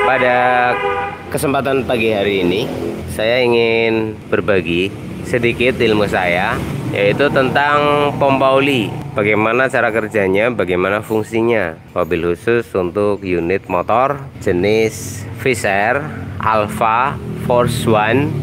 Pada kesempatan pagi hari ini, saya ingin berbagi sedikit ilmu saya, yaitu tentang pompa oli. Bagaimana cara kerjanya, bagaimana fungsinya. Mobil khusus untuk unit motor jenis Fish Air, Alfa, Force One,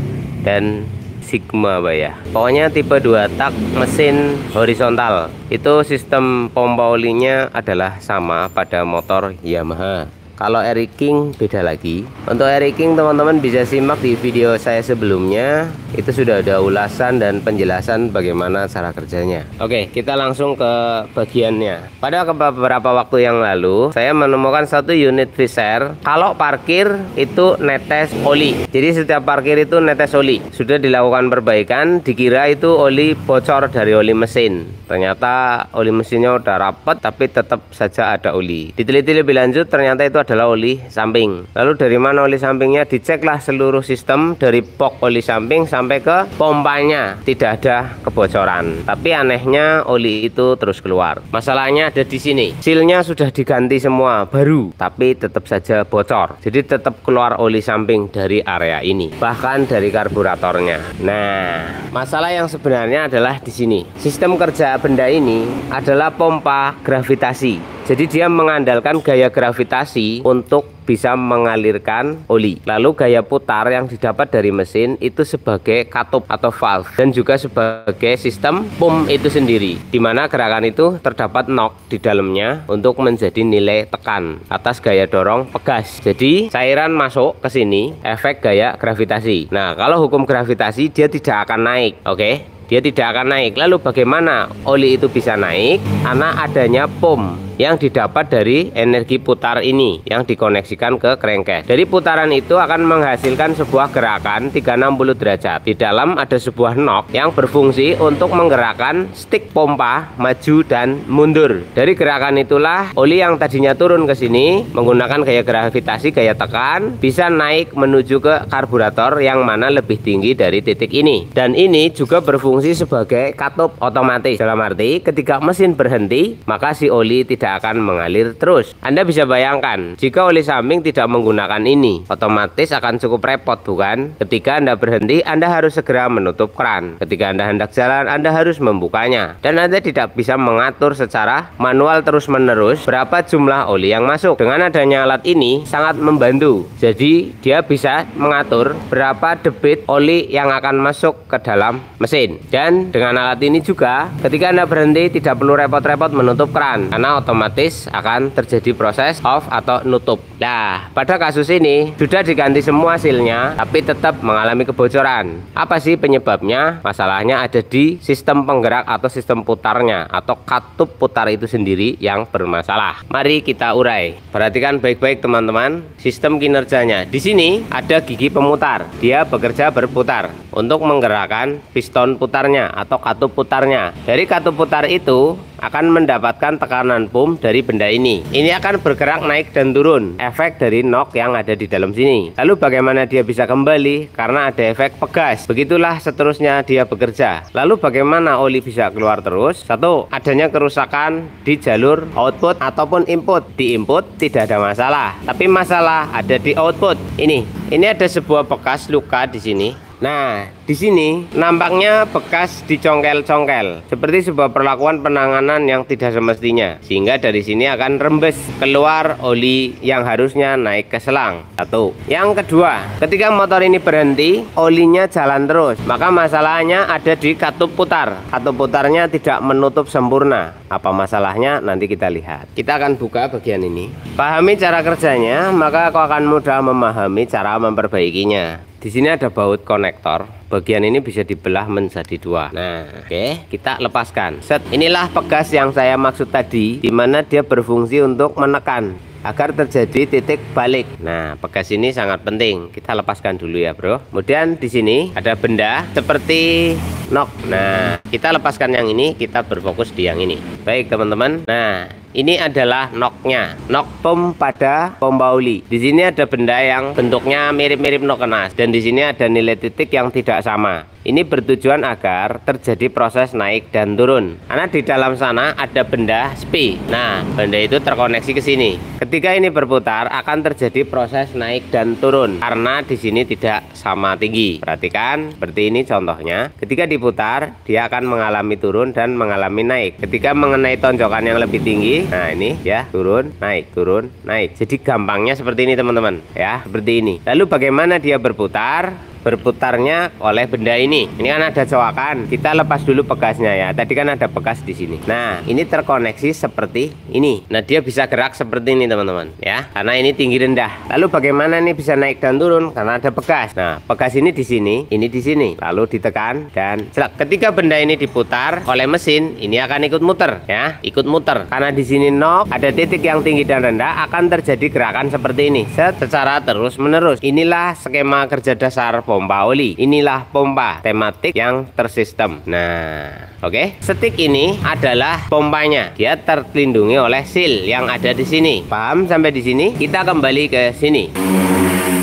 dan Sigma, Pak ya. Pokoknya tipe 2 tak mesin horizontal. Itu sistem pompa olinya adalah sama pada motor Yamaha. Kalau Air King beda lagi. Untuk Air King teman-teman bisa simak di video saya sebelumnya. Itu sudah ada ulasan dan penjelasan bagaimana cara kerjanya. Oke, kita langsung ke bagiannya. Pada beberapa waktu yang lalu, saya menemukan satu unit Fish Air. Kalau parkir itu netes oli. Jadi setiap parkir itu netes oli. Sudah dilakukan perbaikan, dikira itu oli bocor dari oli mesin. Ternyata oli mesinnya udah rapet, tapi tetap saja ada oli. Diteliti lebih lanjut, ternyata itu adalah oli samping. Lalu dari mana oli sampingnya? Diceklah seluruh sistem dari box oli samping sampai ke pompanya, tidak ada kebocoran. Tapi anehnya oli itu terus keluar. Masalahnya ada di sini. Sealnya sudah diganti semua baru, tapi tetap saja bocor. Jadi tetap keluar oli samping dari area ini, bahkan dari karburatornya. Nah, masalah yang sebenarnya adalah di sini. Sistem kerja benda ini adalah pompa gravitasi. Jadi dia mengandalkan gaya gravitasi untuk bisa mengalirkan oli. Lalu gaya putar yang didapat dari mesin itu sebagai katup atau valve, dan juga sebagai sistem pump itu sendiri, di mana gerakan itu terdapat nok di dalamnya untuk menjadi nilai tekan atas gaya dorong pegas. Jadi cairan masuk ke sini, efek gaya gravitasi. Nah, kalau hukum gravitasi dia tidak akan naik. Oke, dia tidak akan naik. Lalu bagaimana oli itu bisa naik? Karena adanya pump yang didapat dari energi putar ini yang dikoneksikan ke crankcase. Dari putaran itu akan menghasilkan sebuah gerakan 360 derajat. Di dalam ada sebuah nok yang berfungsi untuk menggerakkan stick pompa maju dan mundur. Dari gerakan itulah oli yang tadinya turun ke sini menggunakan gaya gravitasi, gaya tekan, bisa naik menuju ke karburator yang mana lebih tinggi dari titik ini. Dan ini juga berfungsi sebagai katup otomatis. Dalam arti ketika mesin berhenti, maka si oli tidak akan mengalir terus. Anda bisa bayangkan, jika oli samping tidak menggunakan ini, otomatis akan cukup repot, bukan? Ketika Anda berhenti, Anda harus segera menutup keran. Ketika Anda hendak jalan, Anda harus membukanya. Dan Anda tidak bisa mengatur secara manual terus-menerus berapa jumlah oli yang masuk. Dengan adanya alat ini sangat membantu. Jadi dia bisa mengatur berapa debit oli yang akan masuk ke dalam mesin. Dan dengan alat ini juga, ketika Anda berhenti tidak perlu repot-repot menutup keran, karena otomatis akan terjadi proses off atau nutup. Nah, pada kasus ini sudah diganti semua sealnya, tapi tetap mengalami kebocoran. Apa sih penyebabnya? Masalahnya ada di sistem penggerak atau sistem putarnya, atau katup putar itu sendiri yang bermasalah. Mari kita urai. Perhatikan baik-baik teman-teman, sistem kinerjanya. Di sini ada gigi pemutar. Dia bekerja berputar untuk menggerakkan piston putarnya atau katup putarnya. Dari katup putar itu akan mendapatkan tekanan pump dari benda ini. Ini akan bergerak naik dan turun, efek dari nok yang ada di dalam sini. Lalu bagaimana dia bisa kembali? Karena ada efek pegas. Begitulah seterusnya dia bekerja. Lalu bagaimana oli bisa keluar terus? Satu, adanya kerusakan di jalur output ataupun input. Di input tidak ada masalah, tapi masalah ada di output. Ini ada sebuah bekas luka di sini. Nah, di sini nampaknya bekas dicongkel-congkel, seperti sebuah perlakuan penanganan yang tidak semestinya, sehingga dari sini akan rembes keluar oli yang harusnya naik ke selang. Satu. Yang kedua, ketika motor ini berhenti, olinya jalan terus, maka masalahnya ada di katup putar. Katup putarnya tidak menutup sempurna. Apa masalahnya? Nanti kita lihat. Kita akan buka bagian ini. Pahami cara kerjanya, maka kau akan mudah memahami cara memperbaikinya. Di sini ada baut konektor. Bagian ini bisa dibelah menjadi dua. Nah, oke, kita lepaskan. Set, inilah pegas yang saya maksud tadi, di mana dia berfungsi untuk menekan agar terjadi titik balik. Nah, pegas ini sangat penting. Kita lepaskan dulu ya, bro. Kemudian di sini ada benda seperti nok. Nah, kita lepaskan yang ini, kita berfokus di yang ini. Baik, teman-teman. Nah, Ini adalah noknya, nok pom pada pompa oli. Di sini ada benda yang bentuknya mirip-mirip nok kenas, dan di sini ada nilai titik yang tidak sama. Ini bertujuan agar terjadi proses naik dan turun. Karena di dalam sana ada benda spi. Nah, benda itu terkoneksi ke sini. Ketika ini berputar akan terjadi proses naik dan turun karena di sini tidak sama tinggi. Perhatikan seperti ini contohnya. Ketika diputar dia akan mengalami turun dan mengalami naik. Ketika mengenai tonjokan yang lebih tinggi, nah ini ya, turun, naik, turun, naik. Jadi gampangnya seperti ini teman-teman ya, seperti ini. Lalu bagaimana dia berputar? Berputarnya oleh benda ini. Ini kan ada coakan. Kita lepas dulu bekasnya ya. Tadi kan ada bekas di sini. Nah, ini terkoneksi seperti ini. Nah, dia bisa gerak seperti ini teman-teman ya. Karena ini tinggi rendah. Lalu bagaimana ini bisa naik dan turun? Karena ada bekas. Nah, bekas ini di sini, ini di sini. Lalu ditekan dan selak. Ketika benda ini diputar oleh mesin, ini akan ikut muter ya, ikut muter. Karena di sini nok, ada titik yang tinggi dan rendah, akan terjadi gerakan seperti ini secara terus menerus. Inilah skema kerja dasar pompa oli. Inilah pompa tematik yang tersistem. Nah, oke. Setik ini adalah pompanya. Dia terlindungi oleh seal yang ada di sini. Paham sampai di sini? Kita kembali ke sini.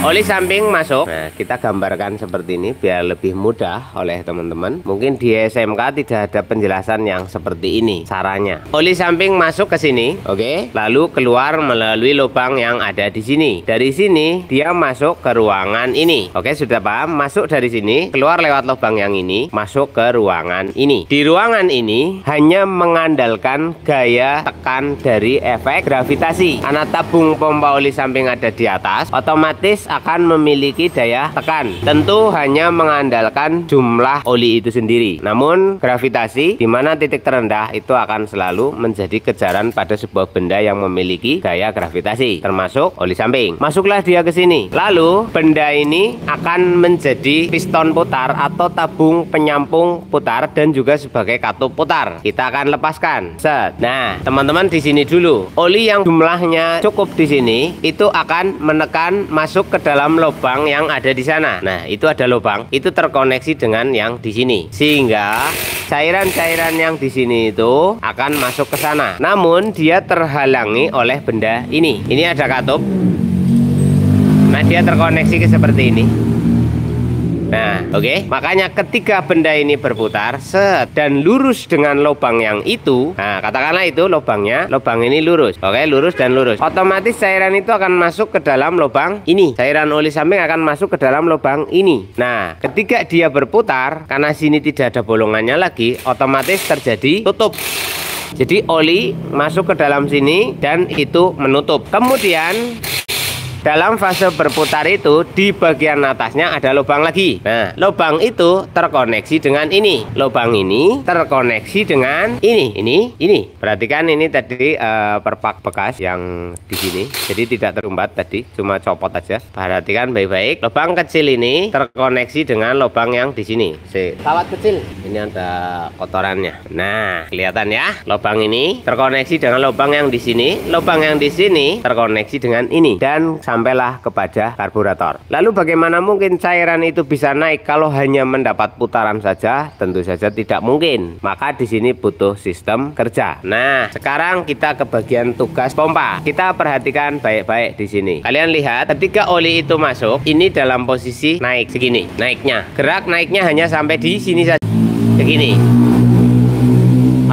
Oli samping masuk. Nah, kita gambarkan seperti ini biar lebih mudah oleh teman-teman. Mungkin di SMK tidak ada penjelasan yang seperti ini caranya. Oli samping masuk ke sini, oke. Lalu keluar melalui lubang yang ada di sini. Dari sini dia masuk ke ruangan ini. Oke, sudah paham? Masuk dari sini, keluar lewat lubang yang ini, masuk ke ruangan ini. Di ruangan ini hanya mengandalkan gaya tekan dari efek gravitasi. Karena tabung pompa oli samping ada di atas, otomatis akan memiliki daya tekan. Tentu hanya mengandalkan jumlah oli itu sendiri. Namun gravitasi di mana titik terendah itu akan selalu menjadi kejaran pada sebuah benda yang memiliki gaya gravitasi, termasuk oli samping. Masuklah dia ke sini. Lalu benda ini akan menjadi piston putar atau tabung penyampung putar dan juga sebagai katup putar. Kita akan lepaskan. Set. Nah, teman-teman di sini dulu. Oli yang jumlahnya cukup di sini itu akan menekan masuk ke dalam lubang yang ada di sana. Nah, itu ada lubang, itu terkoneksi dengan yang di sini, sehingga cairan-cairan yang di sini itu akan masuk ke sana. Namun dia terhalangi oleh benda ini. Ini ada katup. Nah, dia terkoneksi ke seperti ini. Nah, oke. Makanya ketika benda ini berputar set dan lurus dengan lubang yang itu, nah katakanlah itu lubangnya, lubang ini lurus. Oke, lurus dan lurus. Otomatis cairan itu akan masuk ke dalam lubang ini. Cairan oli samping akan masuk ke dalam lubang ini. Nah, ketika dia berputar, karena sini tidak ada bolongannya lagi, otomatis terjadi tutup. Jadi oli masuk ke dalam sini dan itu menutup. Kemudian dalam fase berputar itu di bagian atasnya ada lubang lagi. Nah, lubang itu terkoneksi dengan ini. Lubang ini terkoneksi dengan ini. Ini. Perhatikan ini tadi perpak bekas yang di sini. Jadi tidak terumbat tadi, cuma copot aja. Perhatikan baik-baik. Lubang kecil ini terkoneksi dengan lubang yang di sini. Kawat kecil. Ini ada kotorannya. Nah, kelihatan ya. Lubang ini terkoneksi dengan lubang yang di sini. Lubang yang di sini terkoneksi dengan ini dan sampailah kepada karburator. Lalu bagaimana mungkin cairan itu bisa naik kalau hanya mendapat putaran saja? Tentu saja tidak mungkin. Maka di sini butuh sistem kerja. Nah, sekarang kita ke bagian tugas pompa. Kita perhatikan baik-baik di sini. Kalian lihat ketika oli itu masuk, ini dalam posisi naik segini. Naiknya, gerak naiknya hanya sampai di sini saja. Segini.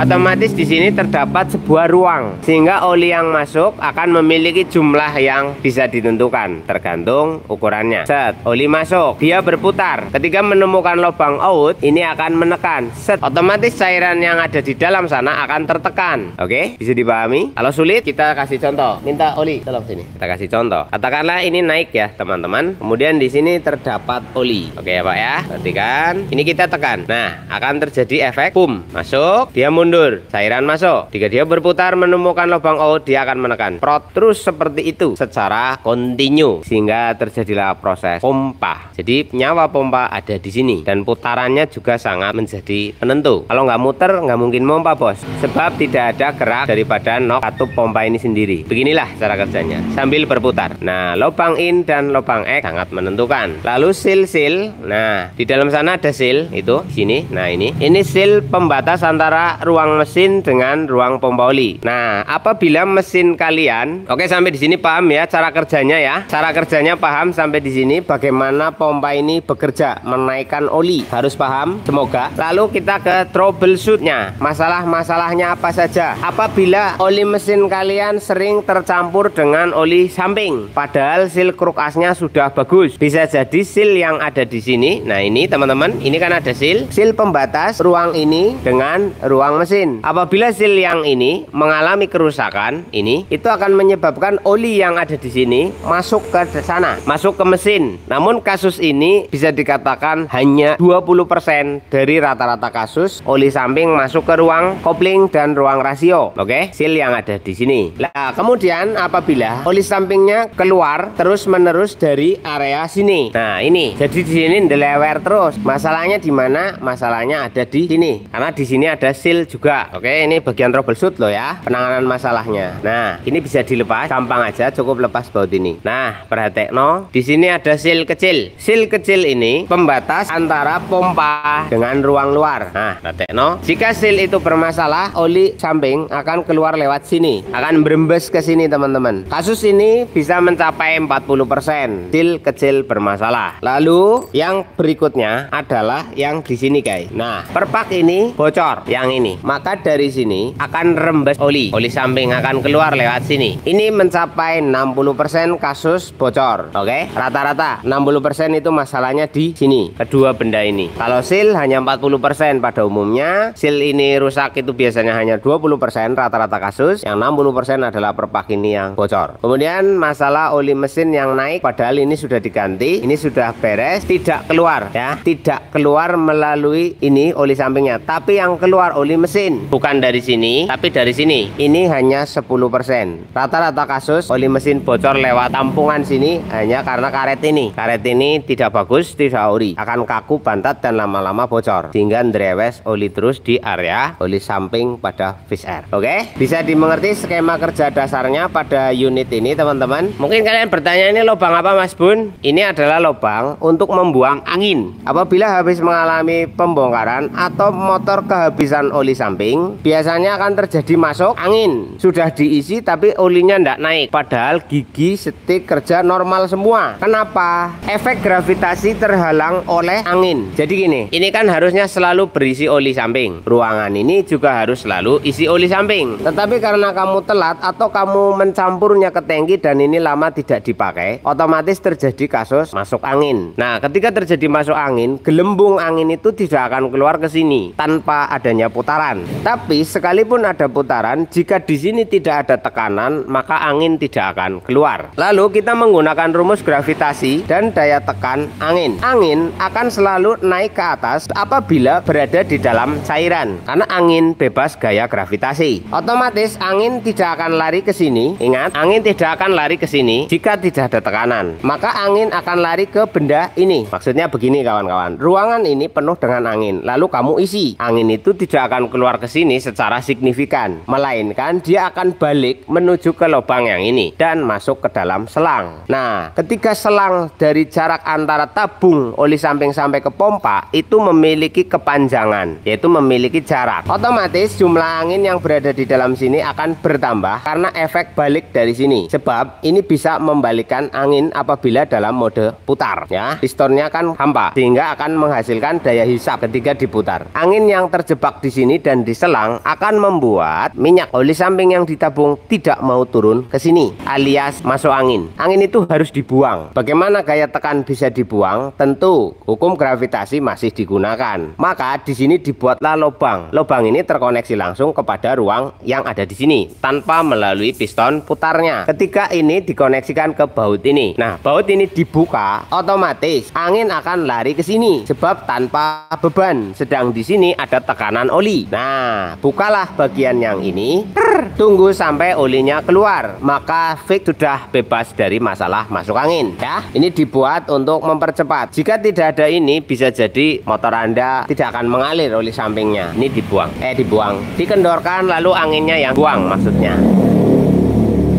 Otomatis di sini terdapat sebuah ruang sehingga oli yang masuk akan memiliki jumlah yang bisa ditentukan tergantung ukurannya. Set, oli masuk, dia berputar. Ketika menemukan lubang out, ini akan menekan. Set, otomatis cairan yang ada di dalam sana akan tertekan. Oke, bisa dipahami? Kalau sulit kita kasih contoh. Minta oli, tolong sini. Kita kasih contoh. Katakanlah ini naik ya, teman-teman. Kemudian di sini terdapat oli. Oke ya, Pak ya. Perhatikan. Ini kita tekan. Nah, akan terjadi efek boom. Masuk, dia mundur. Cairan masuk. Jika dia berputar menemukan lubang out, dia akan menekan. Prot terus seperti itu secara kontinu sehingga terjadilah proses pompa. Jadi nyawa pompa ada di sini dan putarannya juga sangat menjadi penentu. Kalau nggak muter nggak mungkin pompa bos, sebab tidak ada gerak daripada nok katup pompa ini sendiri. Beginilah cara kerjanya sambil berputar. Nah, lubang in dan lubang X sangat menentukan. Lalu seal. Nah, di dalam sana ada seal itu sini. Nah, ini seal pembatas antara ruang mesin dengan ruang pompa oli. Nah, apabila mesin kalian, oke sampai di sini paham ya cara kerjanya ya. Cara kerjanya paham sampai di sini, bagaimana pompa ini bekerja menaikkan oli, harus paham semoga. Lalu kita ke troubleshootnya. Masalah-masalahnya apa saja? Apabila oli mesin kalian sering tercampur dengan oli samping, padahal seal kruk asnya sudah bagus, bisa jadi seal yang ada di sini. Nah ini teman-teman, ini kan ada seal pembatas ruang ini dengan ruang mesin. Apabila seal yang ini mengalami kerusakan ini, itu akan menyebabkan oli yang ada di sini masuk ke sana, masuk ke mesin. Namun kasus ini bisa dikatakan hanya 20% dari rata-rata kasus oli samping masuk ke ruang kopling dan ruang rasio. Oke, seal yang ada di sini. Nah, kemudian apabila oli sampingnya keluar terus-menerus dari area sini. Nah, ini jadi di sini ndelewer terus. Masalahnya di mana? Masalahnya ada di sini. Karena di sini ada seal juga. Oke, ini bagian troubleshoot loh ya, penanganan masalahnya. Nah, ini bisa dilepas, gampang aja, cukup lepas baut ini. Nah, perhatekno, di sini ada seal kecil. Seal kecil ini pembatas antara pompa dengan ruang luar. Nah, perhatekno, jika seal itu bermasalah, oli samping akan keluar lewat sini, akan berembes ke sini teman-teman. Kasus ini bisa mencapai 40% seal kecil bermasalah. Lalu yang berikutnya adalah yang di sini guys. Nah, perpak ini bocor yang ini, maka dari sini akan rembes oli samping akan keluar lewat sini. Ini mencapai 60% kasus bocor. Oke, rata-rata 60% itu masalahnya di sini, kedua benda ini. Kalau seal hanya 40% pada umumnya. Seal ini rusak itu biasanya hanya 20% rata-rata kasus. Yang 60% adalah perpak ini yang bocor. Kemudian masalah oli mesin yang naik, padahal ini sudah diganti, ini sudah beres, tidak keluar ya, tidak keluar melalui ini oli sampingnya, tapi yang keluar oli mesin, bukan dari sini tapi dari sini. Ini hanya 10%. Rata-rata kasus oli mesin bocor lewat tampungan sini hanya karena karet ini tidak bagus, tidak ori, akan kaku, bantat, dan lama-lama bocor sehingga ndrewes oli terus di area oli samping pada fish air. Oke, bisa dimengerti skema kerja dasarnya pada unit ini teman-teman. Mungkin kalian bertanya, ini lubang apa Mas Bun? Ini adalah lubang untuk membuang angin. Apabila habis mengalami pembongkaran atau motor kehabisan oli samping, biasanya akan terjadi masuk angin. Sudah diisi tapi olinya tidak naik, padahal gigi setik kerja normal semua. Kenapa? Efek gravitasi terhalang oleh angin. Jadi gini, ini kan harusnya selalu berisi oli samping. Ruangan ini juga harus selalu isi oli samping. Tetapi karena kamu telat atau kamu mencampurnya ke tangki dan ini lama tidak dipakai, otomatis terjadi kasus masuk angin. Nah, ketika terjadi masuk angin, gelembung angin itu tidak akan keluar ke sini tanpa adanya putaran. Tapi sekalipun ada putaran, jika di sini tidak ada tekanan, maka angin tidak akan keluar. Lalu kita menggunakan rumus gravitasi dan daya tekan angin. Angin akan selalu naik ke atas apabila berada di dalam cairan, karena angin bebas gaya gravitasi. Otomatis angin tidak akan lari ke sini. Ingat, angin tidak akan lari ke sini jika tidak ada tekanan. Maka angin akan lari ke benda ini. Maksudnya begini kawan-kawan, ruangan ini penuh dengan angin, lalu kamu isi. Angin itu tidak akan keluar ke sini secara signifikan, melainkan dia akan balik menuju ke lubang yang ini dan masuk ke dalam selang. Nah, ketika selang dari jarak antara tabung oli samping sampai ke pompa itu memiliki kepanjangan, yaitu memiliki jarak, otomatis jumlah angin yang berada di dalam sini akan bertambah karena efek balik dari sini. Sebab ini bisa membalikkan angin apabila dalam mode putar ya. Pistonnya kan hampa sehingga akan menghasilkan daya hisap ketika diputar. Angin yang terjebak di sini dan di selang akan membuat minyak oli samping yang ditabung tidak mau turun ke sini, alias masuk angin. Angin itu harus dibuang. Bagaimana gaya tekan bisa dibuang? Tentu hukum gravitasi masih digunakan. Maka di sini dibuatlah lubang. Lubang ini terkoneksi langsung kepada ruang yang ada di sini tanpa melalui piston putarnya. Ketika ini dikoneksikan ke baut ini. Nah, baut ini dibuka, otomatis angin akan lari ke sini sebab tanpa beban. Sedang di sini ada tekanan oli. Nah, bukalah bagian yang ini. Tunggu sampai olinya keluar, maka fix sudah bebas dari masalah masuk angin ya. Ini dibuat untuk mempercepat. Jika tidak ada ini, bisa jadi motor Anda tidak akan mengalir oli sampingnya. Ini dibuang, dikendorkan lalu anginnya yang buang maksudnya.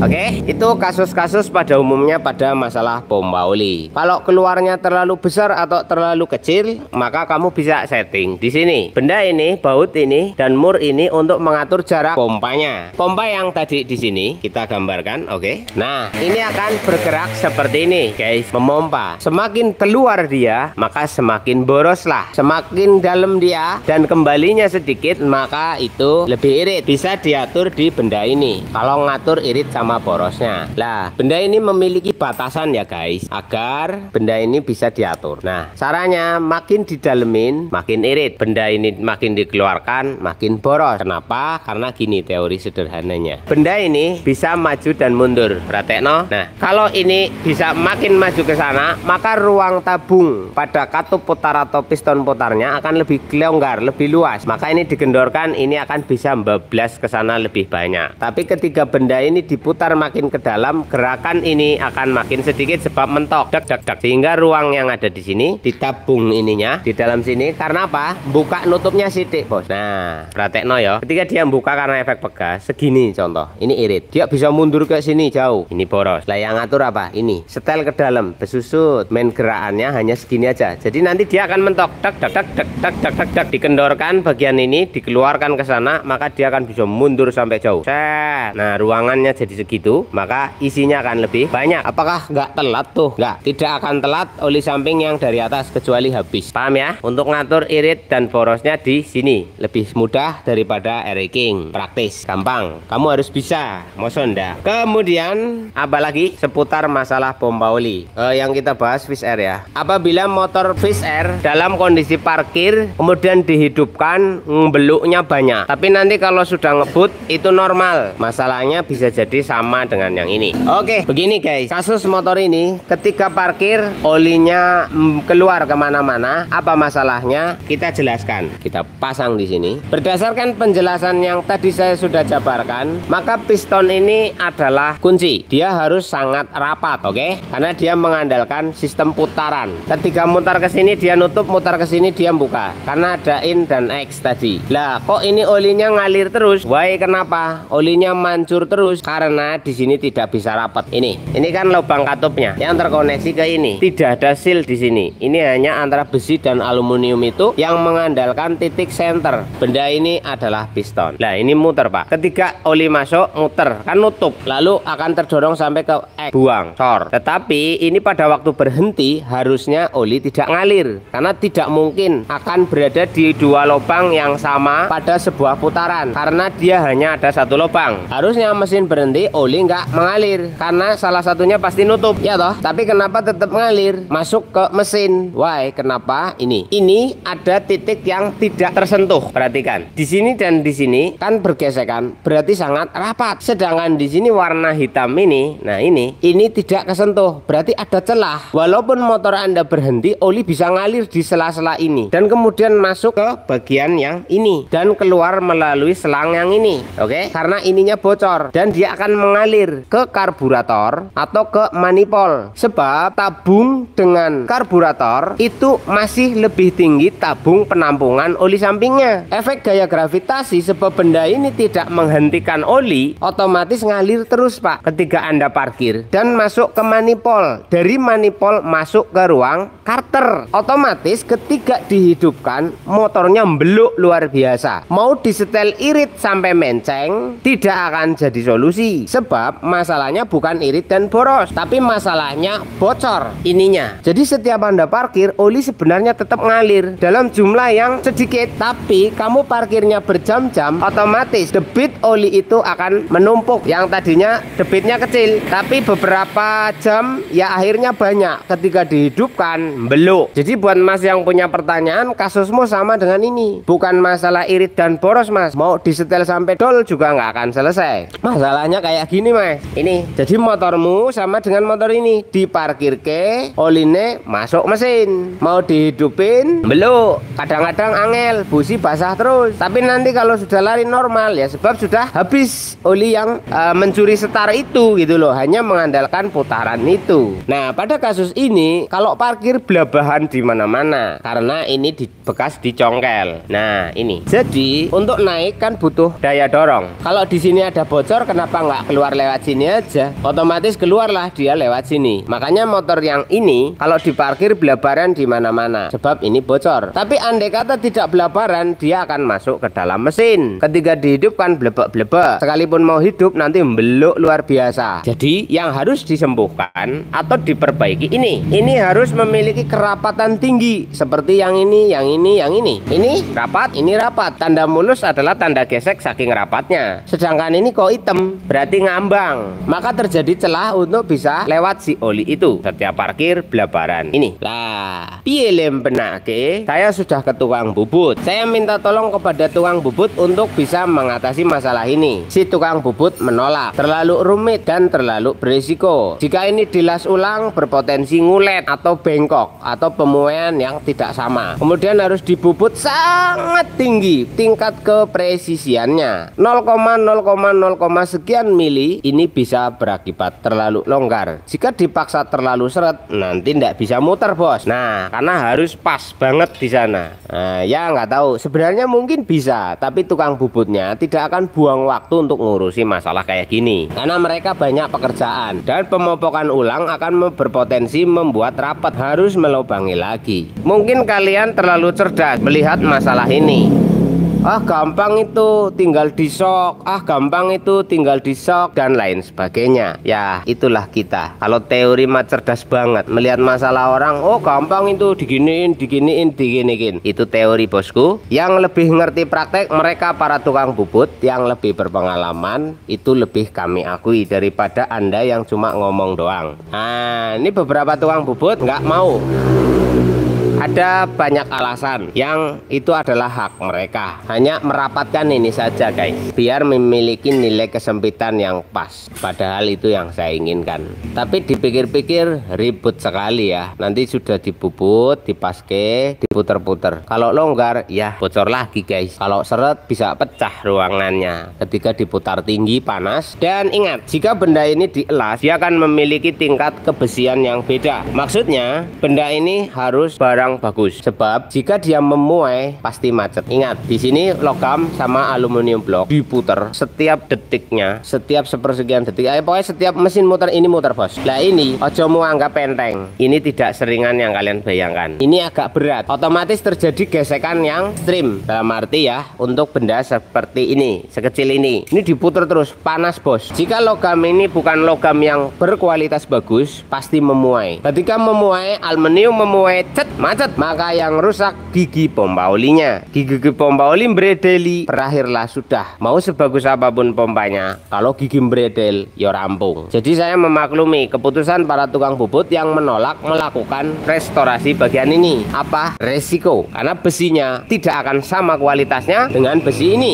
Oke, itu kasus-kasus pada umumnya pada masalah pompa oli. Kalau keluarnya terlalu besar atau terlalu kecil, maka kamu bisa setting di sini. Benda ini, baut ini, dan mur ini untuk mengatur jarak pompanya. Pompa yang tadi di sini kita gambarkan, oke. Nah, ini akan bergerak seperti ini, guys, memompa. Semakin keluar dia, maka semakin boroslah. Semakin dalam dia dan kembalinya sedikit, maka itu lebih irit. Bisa diatur di benda ini. Kalau ngatur irit sama borosnya. Lah, benda ini memiliki batasan ya, guys, agar benda ini bisa diatur. Nah, caranya makin didalemin, makin irit. Benda ini makin dikeluarkan, makin boros. Kenapa? Karena gini teori sederhananya. Benda ini bisa maju dan mundur. Pratekno. Nah, kalau ini bisa makin maju ke sana, maka ruang tabung pada katup putar atau piston putarnya akan lebih longgar, lebih luas. Maka ini digendorkan, ini akan bisa bablas ke sana lebih banyak. Tapi ketika benda ini diputar makin ke dalam, gerakan ini akan makin sedikit sebab mentok, dak dak dak, sehingga ruang yang ada di sini ditabung ininya di dalam sini. Karena apa? Buka nutupnya sidik, bos. Nah, pratekno ya. Ketika dia buka karena efek pegas, segini contoh. Ini irit. Dia bisa mundur ke sini jauh. Ini boros. Lah yang ngatur apa? Ini setel ke dalam, besusut. Main gerakannya hanya segini aja. Jadi nanti dia akan mentok, dak dak dak dak dak dak dak dak. Dikendorkan bagian ini, dikeluarkan ke sana, maka dia akan bisa mundur sampai jauh. Set. Nah, ruangannya jadi segitu, maka isinya akan lebih banyak. Apakah nggak telat tuh? Nggak, tidak akan telat oli samping yang dari atas kecuali habis. Paham ya? Untuk ngatur irit dan borosnya di sini lebih mudah daripada air king. Praktis, gampang. Kamu harus bisa. Mosonda. Kemudian apa lagi seputar masalah pompa oli? Yang kita bahas Fish Air ya. Apabila motor Fish Air dalam kondisi parkir kemudian dihidupkan, beluknya banyak. Tapi nanti kalau sudah ngebut itu normal. Masalahnya bisa jadi sama dengan yang ini. Oke, begini guys. Kasus motor ini ketika parkir olinya keluar kemana-mana. Apa masalahnya? Kita jelaskan. Kita pasang di sini. Berdasarkan penjelasan yang tadi saya sudah jabarkan, maka piston ini adalah kunci. Dia harus sangat rapat, oke? Karena dia mengandalkan sistem putaran. Ketika mutar ke sini dia nutup, mutar ke sini dia buka. Karena ada in dan X tadi. Lah, kok ini olinya ngalir terus? Why kenapa? Olinya mancur terus karena di sini tidak bisa rapat. Ini kan lubang katupnya yang terkoneksi ke ini. Tidak ada seal di sini. Ini hanya antara besi dan aluminium itu yang mengandalkan titik center. Benda ini adalah piston. Nah, ini muter, Pak. Ketika oli masuk, muter, kan nutup. Lalu akan terdorong sampai ke X, buang, sor. Tetapi ini pada waktu berhenti harusnya oli tidak ngalir. Karena tidak mungkin akan berada di dua lubang yang sama pada sebuah putaran. Karena dia hanya ada satu lubang. Harusnya mesin berhenti, oli nggak mengalir. Karena salah satunya pasti nutup, ya toh? Tapi kenapa tetap mengalir? Masuk ke mesin. Why? Kenapa? Ini ada titik yang tidak tersentuh. Perhatikan. Di sini dan di sini kan bergesekan, berarti sangat rapat. Sedangkan di sini warna hitam ini, nah ini tidak kesentuh, berarti ada celah. Walaupun motor Anda berhenti, oli bisa ngalir di sela-sela ini dan kemudian masuk ke bagian yang ini dan keluar melalui selang yang ini. Oke? Karena ininya bocor dan dia akan mengalir ke karburator atau ke manifold. Sebab tabung dengan karburator itu masih lebih tinggi tabung penampungan oli sampingnya. Efek gaya gravitasi sebab benda ini tidak menghentikan oli, otomatis ngalir terus, Pak. Ketika Anda parkir dan masuk ke manifold, dari manifold masuk ke ruang karter, otomatis ketika dihidupkan motornya beluk luar biasa. Mau disetel irit sampai menceng tidak akan jadi solusi. Sebab masalahnya bukan irit dan boros, tapi masalahnya bocor ininya. Jadi setiap Anda parkir, oli sebenarnya tetap ngalir dalam jumlah yang sedikit. Tapi kamu parkirnya berjam-jam, otomatis debit oli itu akan menumpuk. Yang tadinya debitnya kecil, tapi beberapa jam ya akhirnya banyak. Ketika dihidupkan beluk. Jadi buat Mas yang punya pertanyaan, kasusmu sama dengan ini. Bukan masalah irit dan boros, Mas. Mau disetel sampai dol juga nggak akan selesai. Masalahnya kayak gini, Mas. Ini jadi motormu sama dengan motor ini. Diparkir ke oline masuk mesin, mau dihidupin beluk. Kadang-kadang angel, busi basah terus. Tapi nanti kalau sudah lari normal ya sebab sudah habis oli yang mencuri setar itu gitu loh, hanya mengandalkan putaran itu. Nah, pada kasus ini kalau parkir belabahan di mana-mana karena ini bekas dicongkel. Nah, ini. Jadi untuk naik kan butuh daya dorong. Kalau di sini ada bocor, kenapa nggak keluar lewat sini aja, otomatis keluarlah dia lewat sini. Makanya motor yang ini kalau diparkir belabaran di mana-mana, sebab ini bocor. Tapi andai kata tidak belabaran, dia akan masuk ke dalam mesin. Ketika dihidupkan blebek-blebek, sekalipun mau hidup nanti membeluk luar biasa. Jadi yang harus disembuhkan atau diperbaiki ini harus memiliki kerapatan tinggi seperti yang ini, yang ini, yang ini. Ini rapat, ini rapat. Tanda mulus adalah tanda gesek saking rapatnya. Sedangkan ini kok hitam, berarti ngambang. Maka terjadi celah untuk bisa lewat si oli itu. Setiap parkir belabaran ini. Lah, piye lempenake? Saya sudah ke tukang bubut. Saya minta tolong kepada tukang bubut untuk bisa mengatasi masalah ini. Si tukang bubut menolak. Terlalu rumit dan terlalu berisiko. Jika ini dilas ulang berpotensi ngulet atau bengkok atau pemuaian yang tidak sama. Kemudian harus dibubut sangat tinggi tingkat kepresisiannya 0,0,0, sekian mili. Ini bisa berakibat terlalu longgar. Jika dipaksa terlalu seret nanti tidak bisa muter bos. Nah karena harus pas banget di sana. Nah, ya nggak tahu, sebenarnya mungkin bisa, tapi tukang bubutnya tidak akan buang waktu untuk ngurusi masalah kayak gini karena mereka banyak pekerjaan dan pemopokan ulang akan berpotensi membuat rapat harus melubangi lagi. Mungkin kalian terlalu cerdas melihat masalah ini. Ah gampang itu tinggal disok, ah gampang itu tinggal disok dan lain sebagainya. Ya itulah kita. Kalau teori mah cerdas banget melihat masalah orang. Oh gampang itu diginiin, diginiin. Itu teori bosku. Yang lebih ngerti praktek mereka para tukang bubut yang lebih berpengalaman. Itu lebih kami akui daripada Anda yang cuma ngomong doang. Nah ini beberapa tukang bubut nggak mau. Ada banyak alasan yang itu adalah hak mereka. Hanya merapatkan ini saja guys, biar memiliki nilai kesempitan yang pas. Padahal itu yang saya inginkan. Tapi dipikir-pikir ribut sekali ya. Nanti sudah dibubut, dipaske, diputer-puter. Kalau longgar ya bocor lagi guys. Kalau seret bisa pecah ruangannya ketika diputar tinggi panas. Dan ingat, jika benda ini dielas, dia akan memiliki tingkat kebesian yang beda. Maksudnya benda ini harus barang bagus, sebab jika dia memuai pasti macet. Ingat, di sini logam sama aluminium blok diputer setiap detiknya, setiap sepersekian detik. Pokoknya setiap mesin muter ini muter bos. Nah ini ojo mau anggap enteng. Ini tidak seringan yang kalian bayangkan. Ini agak berat. Otomatis terjadi gesekan yang ekstrim. Dalam arti ya, untuk benda seperti ini, sekecil ini diputer terus, panas bos. Jika logam ini bukan logam yang berkualitas bagus, pasti memuai. Ketika memuai, aluminium memuai, macet. Maka yang rusak gigi pompa olinya. Gigi pompa oli mbredeli, berakhirlah sudah. Mau sebagus apapun pompanya, kalau gigi mbredel ya rampung. Jadi saya memaklumi keputusan para tukang bubut yang menolak melakukan restorasi bagian ini. Apa? Resiko. Karena besinya tidak akan sama kualitasnya dengan besi ini.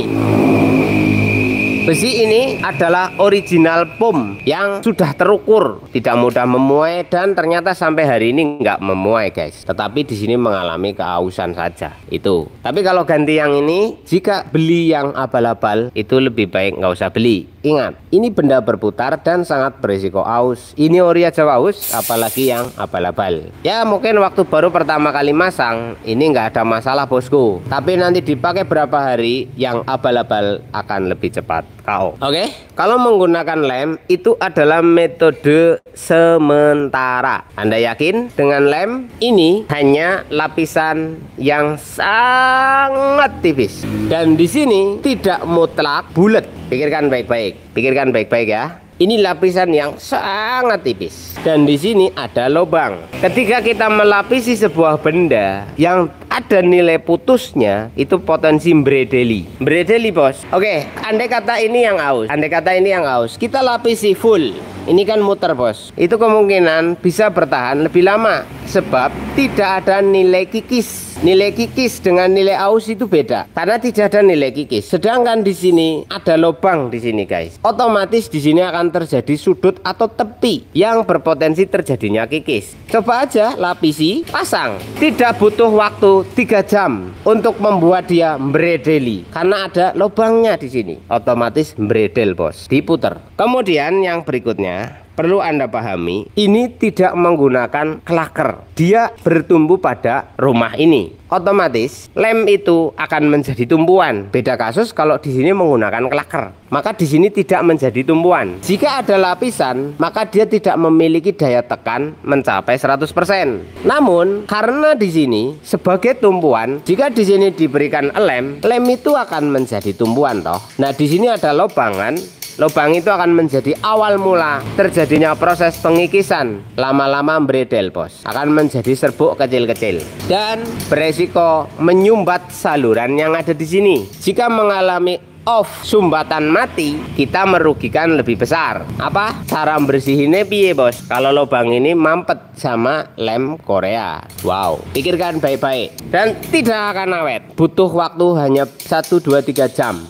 Besi ini adalah original POM yang sudah terukur, tidak mudah memuai dan ternyata sampai hari ini nggak memuai guys. Tetapi di sini mengalami keausan saja itu. Tapi kalau ganti yang ini, jika beli yang abal-abal itu lebih baik nggak usah beli. Ingat, ini benda berputar dan sangat berisiko aus. Ini ori aja aus, apalagi yang abal-abal. Ya mungkin waktu baru pertama kali masang ini nggak ada masalah bosku. Tapi nanti dipakai berapa hari, yang abal-abal akan lebih cepat KO. Oke, kalau menggunakan lem itu adalah metode sementara. Anda yakin dengan lem ini hanya lapisan yang sangat tipis dan di sini tidak mutlak bulat. Pikirkan baik-baik, pikirkan baik-baik ya. Ini lapisan yang sangat tipis dan di sini ada lubang. Ketika kita melapisi sebuah benda yang ada nilai putusnya, itu potensi mbredeli. Mbredeli bos. Oke, andai kata ini yang aus, kita lapisi full. Ini kan muter bos. Itu kemungkinan bisa bertahan lebih lama sebab tidak ada nilai kikis. Nilai kikis dengan nilai aus itu beda karena tidak ada nilai kikis. Sedangkan di sini ada lubang di sini guys. Otomatis di sini akan terjadi sudut atau tepi yang berpotensi terjadinya kikis. Coba aja lapisi, pasang. Tidak butuh waktu 3 jam untuk membuat dia mbredeli karena ada lubangnya di sini. Otomatis mbredel bos. Diputer. Kemudian yang berikutnya, perlu Anda pahami, ini tidak menggunakan klaker. Dia bertumbuh pada rumah ini. Otomatis lem itu akan menjadi tumpuan. Beda kasus kalau di sini menggunakan klaker, maka di sini tidak menjadi tumpuan. Jika ada lapisan, maka dia tidak memiliki daya tekan mencapai 100%. Namun karena di sini sebagai tumpuan, jika di sini diberikan lem itu akan menjadi tumpuan toh. Nah, di sini ada lobangan. Lubang itu akan menjadi awal mula terjadinya proses pengikisan. Lama-lama beredel, bos. Akan menjadi serbuk kecil-kecil dan beresiko menyumbat saluran yang ada di sini. Jika mengalami off, sumbatan mati, kita merugikan lebih besar. Apa? Cara bersihinnya piye, bos? Kalau lubang ini mampet sama lem Korea. Wow, pikirkan baik-baik. Dan tidak akan awet. Butuh waktu hanya 1, 2, 3 jam.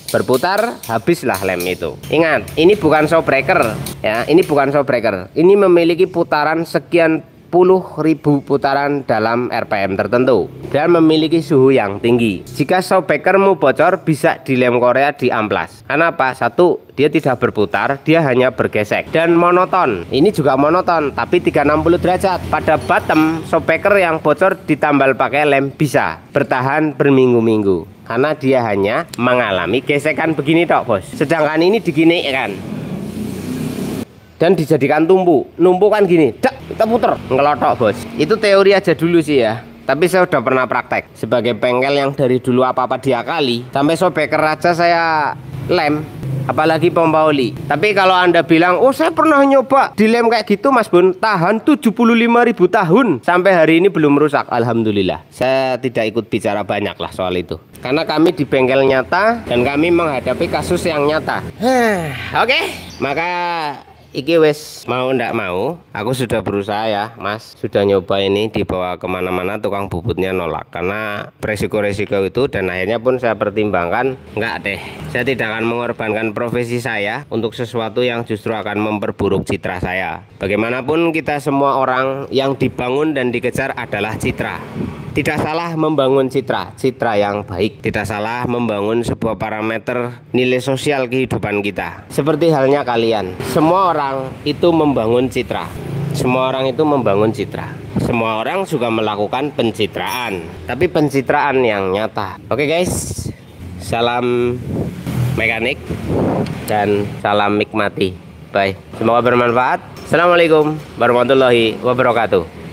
Berputar, habislah lem itu. Ingat, ini bukan showbreaker ya, ini bukan showbreaker. Ini memiliki putaran sekian puluh ribu putaran dalam RPM tertentu dan memiliki suhu yang tinggi. Jika showbreakermu bocor, bisa di lem Korea diamplas. Kenapa? Satu, dia tidak berputar, dia hanya bergesek dan monoton. Ini juga monoton, tapi 360 derajat. Pada bottom showbreaker yang bocor ditambal pakai lem bisa bertahan berminggu-minggu. Karena dia hanya mengalami gesekan begini tok, bos. Sedangkan ini diginikan dan dijadikan numpuk kan gini, dak, kita puter, ngelotok, bos. Itu teori aja dulu sih ya. Tapi saya udah pernah praktek sebagai bengkel yang dari dulu apa-apa diakali. Sampai showbreaker aja saya lem, apalagi pompa oli. Tapi kalau Anda bilang, oh saya pernah nyoba dilem kayak gitu, Mas Bun, tahan 75.000 tahun sampai hari ini belum rusak. Alhamdulillah. Saya tidak ikut bicara banyak lah soal itu, karena kami di bengkel nyata dan kami menghadapi kasus yang nyata. Oke, maka iki wes mau ndak mau, aku sudah berusaha ya, Mas. Sudah nyoba ini dibawa kemana-mana, tukang bubutnya nolak karena resiko-resiko itu. Dan akhirnya pun saya pertimbangkan, enggak deh, saya tidak akan mengorbankan profesi saya untuk sesuatu yang justru akan memperburuk citra saya. Bagaimanapun kita semua orang yang dibangun dan dikejar adalah citra. Tidak salah membangun citra yang baik. Tidak salah membangun sebuah parameter nilai sosial kehidupan kita. Seperti halnya kalian, semua orang itu membangun citra. Semua orang itu membangun citra. Semua orang juga melakukan pencitraan, tapi pencitraan yang nyata. Oke guys, salam mekanik dan salam nikmati. Bye. Semoga bermanfaat. Assalamualaikum warahmatullahi wabarakatuh.